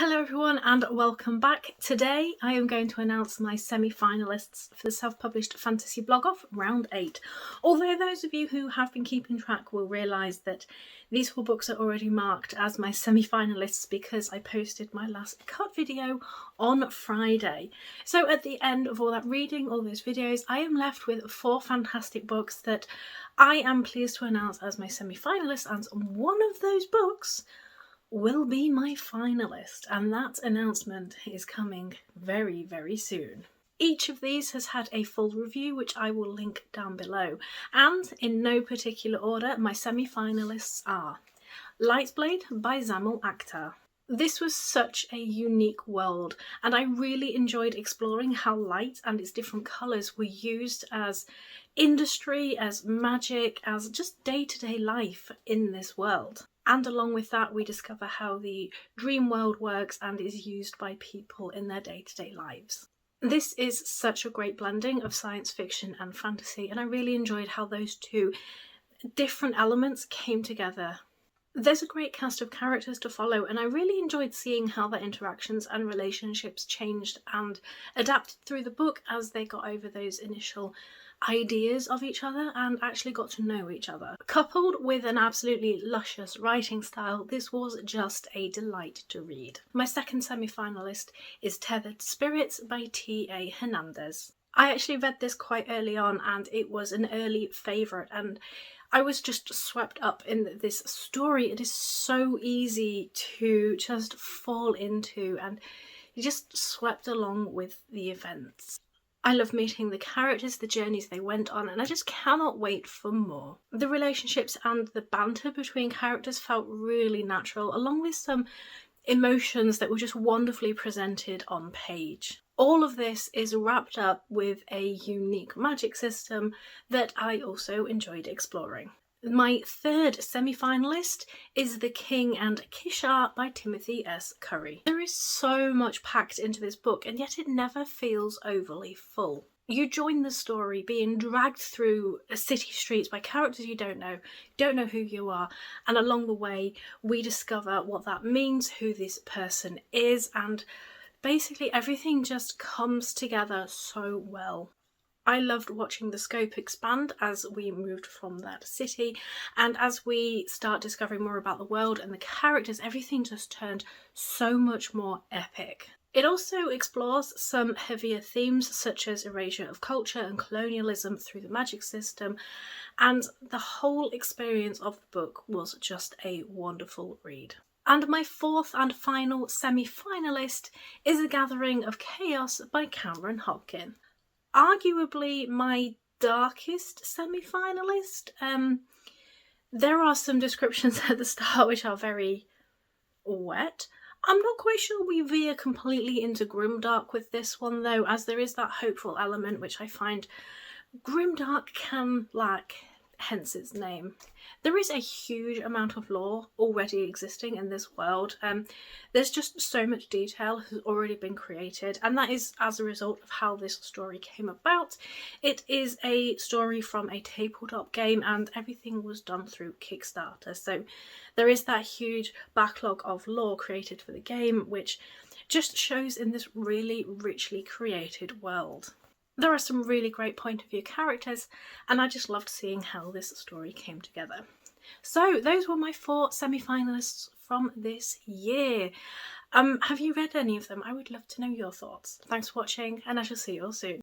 Hello everyone and welcome back. Today I am going to announce my semi-finalists for the self-published fantasy blog off round 8. Although those of you who have been keeping track will realise that these 4 books are already marked as my semi-finalists because I posted my last cut video on Friday. So at the end of all that reading, all those videos, I am left with 4 fantastic books that I am pleased to announce as my semi-finalists, and one of those books will be my finalist, and that announcement is coming very, very soon. Each of these has had a full review which I will link down below, and in no particular order my semi-finalists are Lightsblade by Zamil Akhtar. This was such a unique world, and I really enjoyed exploring how light and its different colours were used as industry, as magic, as just day-to-day life in this world. And along with that, we discover how the dream world works and is used by people in their day-to-day lives. This is such a great blending of science fiction and fantasy, and I really enjoyed how those two different elements came together. There's a great cast of characters to follow, and I really enjoyed seeing how their interactions and relationships changed and adapted through the book as they got over those initial ideas of each other and actually got to know each other. Coupled with an absolutely luscious writing style, this was just a delight to read. My second semi-finalist is Tethered Spirits by T.A. Hernandez. I actually read this quite early on and it was an early favourite, and I was just swept up in this story. It is so easy to just fall into, and you just swept along with the events. I love meeting the characters, the journeys they went on, and I just cannot wait for more. The relationships and the banter between characters felt really natural, along with some emotions that were just wonderfully presented on page. All of this is wrapped up with a unique magic system that I also enjoyed exploring. My third semi-finalist is The King and Kisha by Timothy S. Curry. There is so much packed into this book, and yet it never feels overly full. You join the story being dragged through city streets by characters you don't know who you are, and along the way we discover what that means, who this person is, and basically everything just comes together so well. I loved watching the scope expand as we moved from that city, and as we start discovering more about the world and the characters, everything just turned so much more epic. It also explores some heavier themes such as erasure of culture and colonialism through the magic system, and the whole experience of the book was just a wonderful read. And my fourth and final semi-finalist is A Gathering of Chaos by Cameron Hopkin. Arguably my darkest semi-finalist. There are some descriptions at the start which are very wet. I'm not quite sure we veer completely into grimdark with this one though, as there is that hopeful element which I find grimdark can lack, hence its name. There is a huge amount of lore already existing in this world. There's just so much detail has already been created, and that is as a result of how this story came about. It is a story from a tabletop game, and everything was done through Kickstarter, so there is that huge backlog of lore created for the game, which just shows in this really richly created world. There are some really great point of view characters, and I just loved seeing how this story came together. So those were my 4 semi-finalists from this year. Have you read any of them? I would love to know your thoughts. Thanks for watching, and I shall see you all soon.